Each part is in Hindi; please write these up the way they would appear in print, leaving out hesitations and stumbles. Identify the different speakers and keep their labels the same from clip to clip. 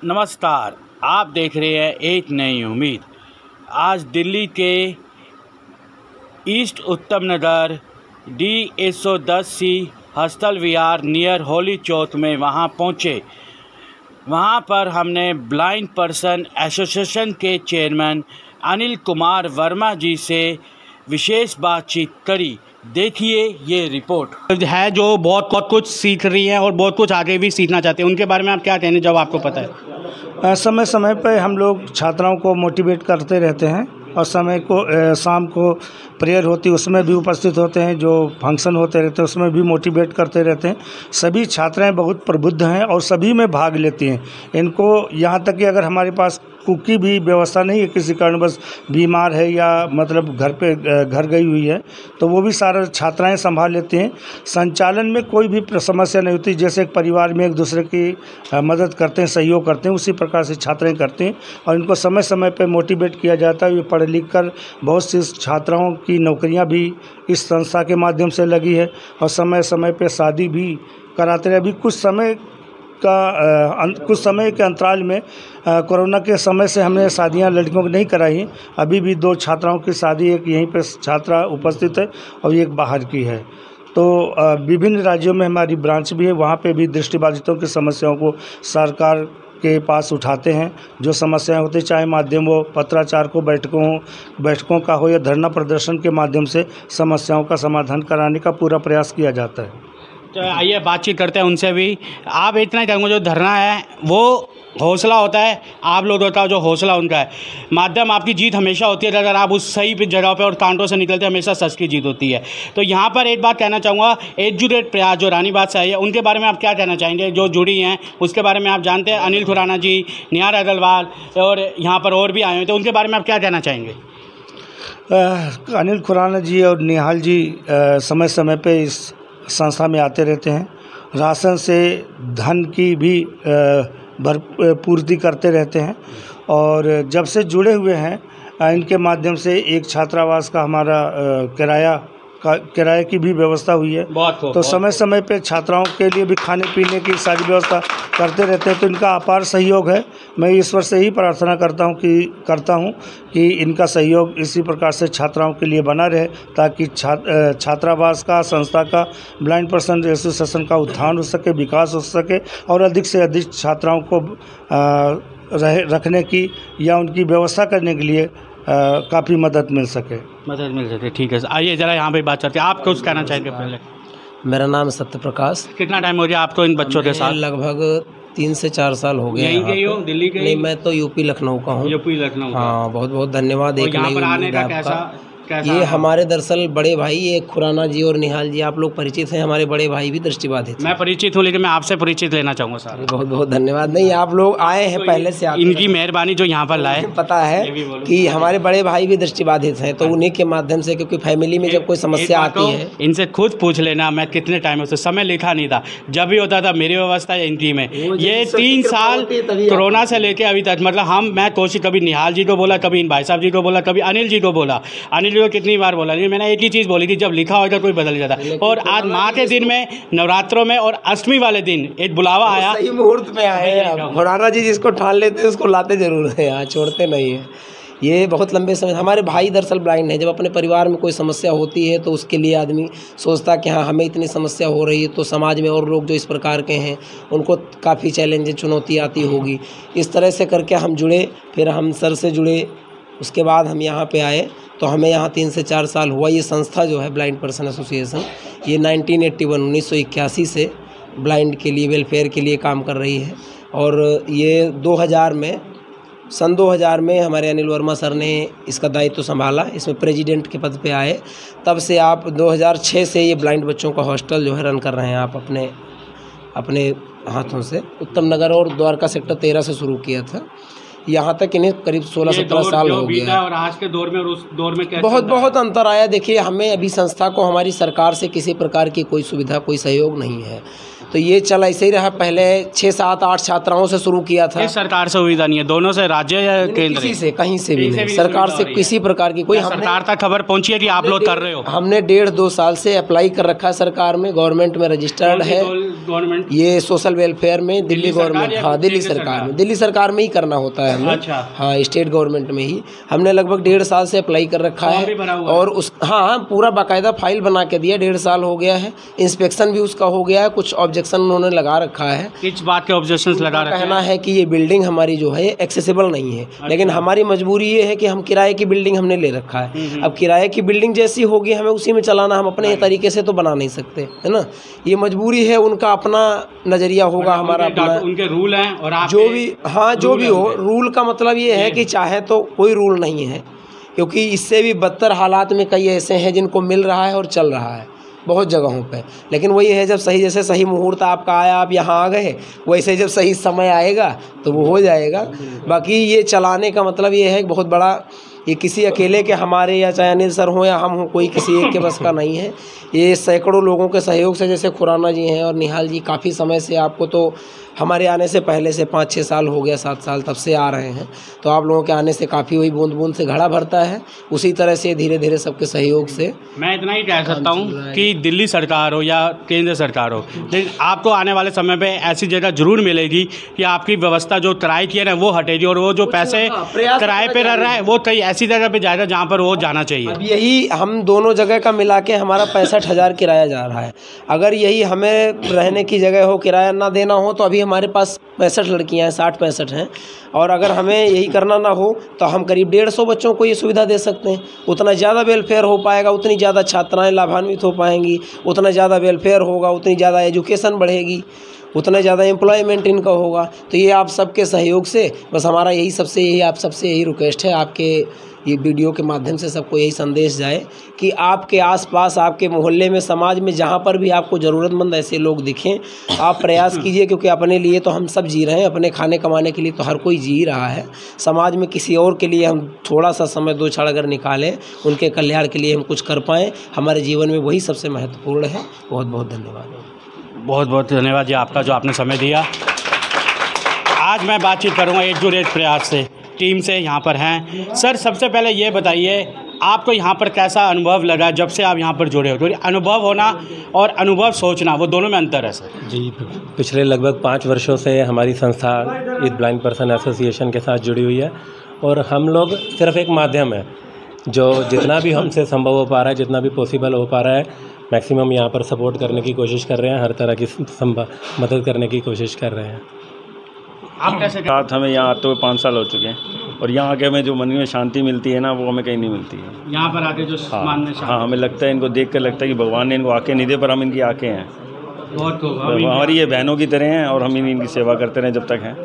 Speaker 1: नमस्कार, आप देख रहे हैं एक नई उम्मीद। आज दिल्ली के ईस्ट उत्तम नगर D110C हस्टल विहार नियर होली चौक में वहां पहुंचे। वहां पर हमने ब्लाइंड पर्सन एसोसिएशन के चेयरमैन अनिल कुमार वर्मा जी से विशेष बातचीत करी। देखिए ये रिपोर्ट है, जो बहुत कुछ सीख रही है और बहुत कुछ आगे भी सीखना चाहते हैं। उनके बारे में आप क्या कहने, जब आपको पता है?
Speaker 2: समय समय पर हम लोग छात्राओं को मोटिवेट करते रहते हैं और समय को शाम को प्रेयर होती है उसमें भी उपस्थित होते हैं, जो फंक्शन होते रहते हैं उसमें भी मोटिवेट करते रहते हैं। सभी छात्राएं बहुत प्रबुद्ध हैं और सभी में भाग लेती हैं। इनको यहाँ तक कि अगर हमारे पास कुक की भी व्यवस्था नहीं है, किसी कारणवश बीमार है या मतलब घर गई हुई है, तो वो भी सारा छात्राएं संभाल लेती हैं। संचालन में कोई भी समस्या नहीं होती। जैसे एक परिवार में एक दूसरे की मदद करते हैं, सहयोग करते हैं, उसी प्रकार से छात्राएं करती हैं और इनको समय समय पर मोटिवेट किया जाता है। ये पढ़ लिख कर बहुत सी छात्राओं की नौकरियां भी इस संस्था के माध्यम से लगी है और समय समय पे शादी भी कराते रहे। अभी कुछ समय के अंतराल में कोरोना के समय से हमने शादियां लड़कियों की नहीं कराई। अभी भी 2 छात्राओं की शादी, एक यहीं पे छात्रा उपस्थित है और एक बाहर की है। तो विभिन्न राज्यों में हमारी ब्रांच भी है, वहाँ पे भी दृष्टिबाधितों की समस्याओं को सरकार के पास उठाते हैं। जो समस्याएं होती, चाहे माध्यम हो पत्राचार को, बैठकों का हो या धरना प्रदर्शन के माध्यम से समस्याओं का समाधान कराने का पूरा प्रयास किया जाता है।
Speaker 1: तो आइए बातचीत करते हैं उनसे भी। आप इतना ही कहूँगा, जो धरना है वो हौसला होता है, आप लोग होता है जो हौसला उनका है। माध्यम आपकी जीत हमेशा होती है, अगर आप उस सही जगह पे और कांटों से निकलते हैं, हमेशा सच की जीत होती है। तो यहाँ पर एक बात कहना चाहूँगा, एजुकेट प्रयास जो रानी बादशाह है, उनके बारे में आप क्या कहना चाहेंगे? जो जुड़ी हैं उसके बारे में आप जानते हैं, अनिल खुराना जी, निहार अग्रवाल और यहाँ पर और भी आए हैं, तो उनके बारे में आप क्या कहना चाहेंगे?
Speaker 2: अनिल खुराना जी और निहाल जी समय समय पर इस संस्था में आते रहते हैं। राशन से धन की भी पूर्ति करते रहते हैं और जब से जुड़े हुए हैं इनके माध्यम से एक छात्रावास का हमारा किराए की भी व्यवस्था हुई है। तो समय समय पे छात्राओं के लिए भी खाने पीने की सारी व्यवस्था करते रहते हैं। तो इनका अपार सहयोग है। मैं ईश्वर से ही प्रार्थना करता हूं कि इनका सहयोग इसी प्रकार से छात्राओं के लिए बना रहे, ताकि छात्रावास का, संस्था का, ब्लाइंड पर्सन एसोसिएशन का उत्थान हो सके, विकास हो सके और अधिक से अधिक छात्राओं को रखने की या उनकी व्यवस्था करने के लिए काफ़ी मदद मिल सके।
Speaker 1: ठीक है, आइए ज़रा यहाँ पे बात करते हैं। आप कुछ कहना चाहेंगे पहले?
Speaker 3: मेरा नाम सत्य प्रकाश।
Speaker 1: कितना टाइम हो गया आपको इन बच्चों के साथ?
Speaker 3: लगभग 3 से 4 साल हो गए।
Speaker 1: यहीं के हो, दिल्ली के?
Speaker 3: नहीं, मैं तो यूपी लखनऊ का हूँ।
Speaker 1: यूपी लखनऊ?
Speaker 3: हाँ, बहुत बहुत धन्यवाद।
Speaker 1: एक यहाँ पर आने का कैसा
Speaker 3: ये हमारे दरअसल बड़े भाई, ये खुराना जी और निहाल जी, आप लोग परिचित हैं। हमारे बड़े भाई भी दृष्टिबाधित।
Speaker 1: मैं परिचित हूँ, लेकिन मैं आपसे परिचित लेना चाहूँगा सर।
Speaker 3: बहुत बहुत धन्यवाद। नहीं, आप लोग आए हैं पहले से,
Speaker 1: इनकी मेहरबानी जो यहाँ पर लाए।
Speaker 3: पता है कि हमारे बड़े भाई भी दृष्टिबाधित हैं, तो उन्हीं के माध्यम से, क्योंकि फैमिली में जब कोई समस्या आती है,
Speaker 1: इनसे खुद पूछ लेना। मैं कितने टाइम से समय लिखा नहीं था, जब भी होता था मेरी व्यवस्था इनकी में। ये 3 साल कोरोना से लेके अभी तक, मतलब मैं कोशिश, कभी निहाल जी को बोला, कभी इन भाई साहब जी को बोला, कभी अनिल जी को बोला। अनिल जी को कितनी बार बोला, मैंने एक ही चीज़ बोली थी, जब लिखा होगा कोई बदल जाता। और आज माँ के दिन में, नवरात्रों में और अष्टमी वाले दिन एक बुलावा आया,
Speaker 3: सही मुहूर्त में आए। खुराना जी जिसको ठान लेते हैं उसको लाते जरूर हैं, यहाँ छोड़ते नहीं है। ये बहुत लंबे समय, हमारे भाई दरअसल ब्लाइंड है। जब अपने परिवार में कोई समस्या होती है तो उसके लिए आदमी सोचता कि हाँ, हमें इतनी समस्या हो रही है, तो समाज में और लोग जो इस प्रकार के हैं उनको काफ़ी चैलेंज, चुनौती आती होगी। इस तरह से करके हम जुड़े, फिर हम सर से जुड़े, उसके बाद हम यहाँ पे आए। तो हमें यहाँ 3 से 4 साल हुआ। ये संस्था जो है ब्लाइंड पर्सन एसोसिएशन, ये 1981 से ब्लाइंड के लिए, वेलफेयर के लिए काम कर रही है। और ये 2000 में हमारे अनिल वर्मा सर ने इसका दायित्व संभाला, इसमें प्रेसिडेंट के पद पे आए। तब से आप 2006 से ये ब्लाइंड बच्चों का हॉस्टल जो है रन कर रहे हैं आप अपने हाथों से। उत्तम नगर और द्वारका सेक्टर 13 से शुरू किया था। यहाँ तक इन्हें करीब 16-17 साल हो गया।
Speaker 1: और आज के दौर में और उस दौर में क्या
Speaker 3: बहुत अंतर आया। देखिए, हमें अभी संस्था को हमारी सरकार से किसी प्रकार की कोई सुविधा, कोई सहयोग नहीं है। तो ये चल ऐसे ही रहा। पहले 6, 7, 8 छात्राओं से शुरू किया था।
Speaker 1: इस सरकार से सुविधा नहीं है, दोनों से, राज्य या केंद्र?
Speaker 3: किसी से, कहीं से भी नहीं, सरकार से किसी प्रकार की कोई।
Speaker 1: सरकार तक खबर पहुंची है कि आप लोग कर रहे हो?
Speaker 3: हमने 1.5-2 साल से अप्लाई कर रखा है सरकार में, गवर्नमेंट में रजिस्टर्ड है।
Speaker 1: गवर्नमेंट
Speaker 3: ये सोशल वेलफेयर में दिल्ली गवर्नमेंट, हाँ दिल्ली सरकार में, दिल्ली सरकार में ही करना होता है हमें।
Speaker 1: अच्छा।
Speaker 3: हाँ, स्टेट गवर्नमेंट में ही हमने लगभग 1.5 साल से अप्लाई कर रखा है। और उस हाँ पूरा बाकायदा फाइल बना के दिया, 1.5 साल हो गया है। इंस्पेक्शन भी उसका हो गया है, कुछ ऑब्जेक्शन उन्होंने लगा रखा है।
Speaker 1: किस बात के ऑब्जेक्शंस लगा रखे हैं?
Speaker 3: कहना है कि ये बिल्डिंग हमारी जो है एक्सेसिबल नहीं है। लेकिन हमारी मजबूरी ये है कि हम किराए की बिल्डिंग हमने ले रखा है। अब किराए की बिल्डिंग जैसी होगी हमें उसी में चलाना, हम अपने तरीके से तो बना नहीं सकते, है ना। ये मजबूरी है, उनका अपना नज़रिया होगा, हमारा अपना,
Speaker 1: उनके रूल हैं। और आप
Speaker 3: जो भी, हाँ जो भी हो, रूल का मतलब ये है कि चाहे तो कोई रूल नहीं है, क्योंकि इससे भी बदतर हालात में कई ऐसे हैं जिनको मिल रहा है और चल रहा है बहुत जगहों पे। लेकिन वही है, जब सही, जैसे सही मुहूर्त आपका आया, आप यहाँ आ गए, वैसे जब सही समय आएगा तो वो हो जाएगा। बाकी ये चलाने का मतलब ये है, बहुत बड़ा, ये किसी अकेले के, हमारे या चाहे अनिल सर हों या हम हों, कोई किसी एक के बस का नहीं है। ये सैकड़ों लोगों के सहयोग से, जैसे खुराना जी हैं और निहाल जी काफ़ी समय से, आपको तो हमारे आने से पहले से 5-6 साल हो गया, 7 साल तब से आ रहे हैं। तो आप लोगों के आने से काफ़ी वही बूंद बूंद से घड़ा भरता है। उसी तरह से धीरे धीरे सबके सहयोग से
Speaker 1: मैं इतना ही कह सकता हूँ कि दिल्ली सरकार हो या केंद्र सरकार हो, लेकिन आपको आने वाले समय पे ऐसी जगह जरूर मिलेगी कि आपकी व्यवस्था जो किराए की है ना वो हटेगी, और वो जो पैसे किराए पे रह रहा है वो कहीं ऐसी जगह पे जाएगा जहाँ पर वो जाना चाहिए।
Speaker 3: अब यही हम दोनों जगह का मिला के हमारा 65,000 किराया जा रहा है। अगर यही हमें रहने की जगह हो, किराया ना देना हो, तो अभी हमारे पास 65 लड़कियां हैं, 60-65 हैं। और अगर हमें यही करना ना हो तो हम करीब 150 बच्चों को ये सुविधा दे सकते हैं। उतना ज़्यादा वेलफेयर हो पाएगा, उतनी ज़्यादा छात्राएं लाभान्वित हो पाएंगी, उतना ज़्यादा वेलफेयर होगा, उतनी ज़्यादा एजुकेशन बढ़ेगी, उतना ज़्यादा एम्प्लॉयमेंट इनका होगा। तो ये आप सबके सहयोग से, बस हमारा यही सबसे, यही आप सबसे यही रिक्वेस्ट है, आपके ये वीडियो के माध्यम से सबको यही संदेश जाए कि आपके आसपास, आपके मोहल्ले में, समाज में, जहाँ पर भी आपको ज़रूरतमंद ऐसे लोग दिखें, आप प्रयास कीजिए। क्योंकि अपने लिए तो हम सब जी रहे हैं, अपने खाने कमाने के लिए तो हर कोई जी रहा है। समाज में किसी और के लिए हम थोड़ा सा समय दो क्षण अगर निकालें, उनके कल्याण के लिए हम कुछ कर पाएँ, हमारे जीवन में वही सबसे महत्वपूर्ण है। बहुत बहुत धन्यवाद।
Speaker 1: बहुत बहुत धन्यवाद जी आपका, जो आपने समय दिया। आज मैं बातचीत करूँगा एकजुट प्रयास से, टीम से यहाँ पर हैं। सर, सबसे पहले ये बताइए, आपको यहाँ पर कैसा अनुभव लगा जब से आप यहाँ पर जुड़े हो? तो अनुभव होना और अनुभव सोचना, वो दोनों में अंतर है सर?
Speaker 4: जी, पिछले लगभग 5 वर्षों से हमारी संस्था इस ब्लाइंड पर्सन एसोसिएशन के साथ जुड़ी हुई है, और हम लोग सिर्फ एक माध्यम है, जो जितना भी हमसे संभव हो पा रहा है, जितना भी पॉसिबल हो पा रहा है, मैक्सिमम यहाँ पर सपोर्ट करने की कोशिश कर रहे हैं, हर तरह की मदद करने की कोशिश कर रहे हैं।
Speaker 1: आप कैसे?
Speaker 5: साथ हमें यहाँ आते हुए 5 साल हो चुके हैं, और यहाँ आके हमें जो मन में शांति मिलती है ना, वो हमें कहीं नहीं मिलती है।
Speaker 1: यहाँ पर आके जो मान में
Speaker 5: हाँ, हमें लगता है, इनको देख कर लगता है कि भगवान ने इनको आके नहीं दे, पर हम इनकी आँखें हैं।
Speaker 1: बहुत
Speaker 5: हमारी ये बहनों की तरह हैं, और हम इनकी सेवा करते रहें जब तक हैं,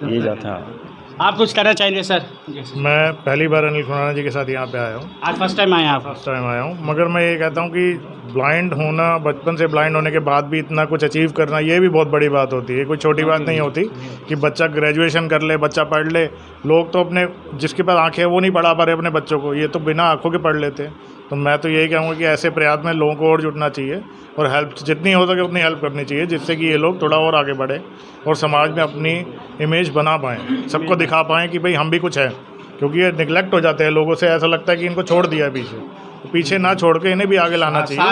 Speaker 5: यही जाते हैं।
Speaker 1: आप कुछ कहना चाहेंगे सर?
Speaker 6: मैं पहली बार अनिल खुराना जी के साथ यहाँ पे आया हूँ।
Speaker 1: आज फर्स्ट टाइम आए आप?
Speaker 6: फर्स्ट टाइम आया हूँ, मगर मैं ये कहता हूँ कि ब्लाइंड होना, बचपन से ब्लाइंड होने के बाद भी इतना कुछ अचीव करना, ये भी बहुत बड़ी बात होती है। कोई छोटी बात नहीं होती कि बच्चा ग्रेजुएशन कर ले, बच्चा पढ़ ले। लोग तो अपने, जिसके पास आँखें हैं वो नहीं पढ़ा पा रहे अपने बच्चों को, ये तो बिना आँखों के पढ़ लेते हैं। तो मैं तो यही कहूँगा कि ऐसे प्रयास में लोगों को और जुटना चाहिए, और हेल्प जितनी हो सके उतनी हेल्प करनी चाहिए, जिससे कि ये लोग थोड़ा और आगे बढ़े और समाज में अपनी इमेज बना पाएँ, सबको दिखा पाएँ कि भाई हम भी कुछ है। क्योंकि ये निगलेक्ट हो जाते हैं लोगों से, ऐसा लगता है कि इनको छोड़ दिया पीछे ना छोड़ के इन्हें भी आगे लाना चाहिए,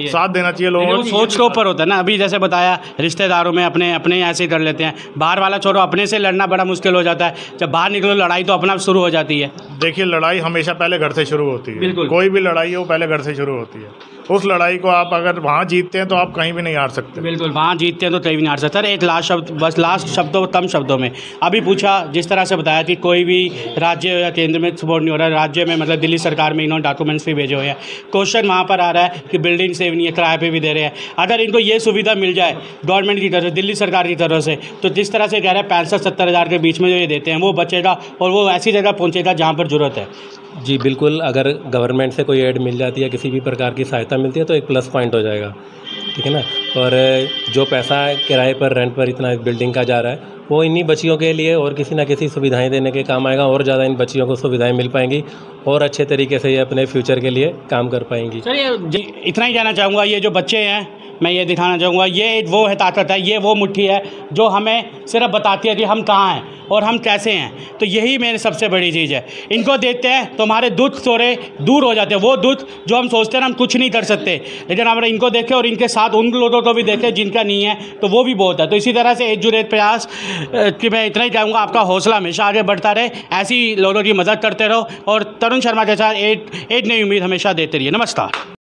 Speaker 1: साथ देना चाहिए
Speaker 6: लोगों को।
Speaker 1: सोच के ऊपर होता है ना। अभी जैसे बताया, रिश्तेदारों में अपने ऐसे ही कर लेते हैं, बाहर वाला छोड़ो, अपने से लड़ना बड़ा मुश्किल हो जाता है। जब बाहर निकलो, लड़ाई तो अपना शुरू हो जाती है।
Speaker 6: देखिए, लड़ाई हमेशा पहले घर से शुरू होती है।
Speaker 1: बिल्कुल,
Speaker 6: कोई भी लड़ाई है वो पहले घर से शुरू होती है। उस लड़ाई को आप अगर वहाँ जीतते हैं तो आप कहीं भी नहीं हार सकते।
Speaker 1: बिल्कुल, वहाँ जीतते हैं तो कहीं भी नहीं हार सकते। सर, एक लास्ट शब्द, बस लास्ट शब्दों, कम शब्दों में अभी पूछा, जिस तरह से बताया कि कोई भी राज्य या केंद्र में सपोर्ट नहीं हो रहा है, राज्य में मतलब दिल्ली सरकार में इन्होंने डॉक्यूमेंट्स भी भेजे हुए हैं। क्वेश्चन वहाँ पर आ रहा है कि बिल्डिंग सेव नहीं है, किराए पे भी दे रहे हैं। अगर इनको ये सुविधा मिल जाए गवर्नमेंट की तरफ से, दिल्ली सरकार की तरफ से, तो जिस तरह से कह रहे हैं 65-70 हज़ार के बीच में जो ये देते हैं, वो बचेगा और वो ऐसी जगह पहुँचेगा जहाँ पर ज़रूरत है।
Speaker 4: जी बिल्कुल, अगर गवर्नमेंट से कोई एड मिल जाती है, किसी भी प्रकार की सहायता मिलती है, तो एक प्लस पॉइंट हो जाएगा, ठीक है ना। और जो पैसा किराए पर, रेंट पर इतना बिल्डिंग का जा रहा है, वो इन्हीं बच्चियों के लिए और किसी ना किसी सुविधाएं देने के काम आएगा, और ज़्यादा इन बच्चियों को सुविधाएं मिल पाएंगी, और अच्छे तरीके से ये अपने फ्यूचर के लिए काम कर पाएंगी।
Speaker 1: सर, ये इतना ही कहना चाहूँगा, ये जो बच्चे हैं मैं ये दिखाना चाहूँगा, ये वो है ताकत है, ये वो मुट्ठी है जो हमें सिर्फ बताती है कि हम कहाँ हैं और हम कैसे हैं। तो यही मेरी सबसे बड़ी चीज़ है। इनको देखते हैं तो हमारे दुख सोरे दूर हो जाते हैं, वो दुख जो हम सोचते हैं हम कुछ नहीं कर सकते, लेकिन हमारे इनको देखें और इनके साथ उन लोगों को भी देखें जिनका नहीं है, तो वो भी बहुत है। तो इसी तरह से एकजुट प्रयास कि मैं इतना ही चाहूँगा, आपका हौसला हमेशा आगे बढ़ता रहे, ऐसी लोगों की मदद करते रहो और तरुण शर्मा के साथ एक नई उम्मीद हमेशा देते रहिए। नमस्कार।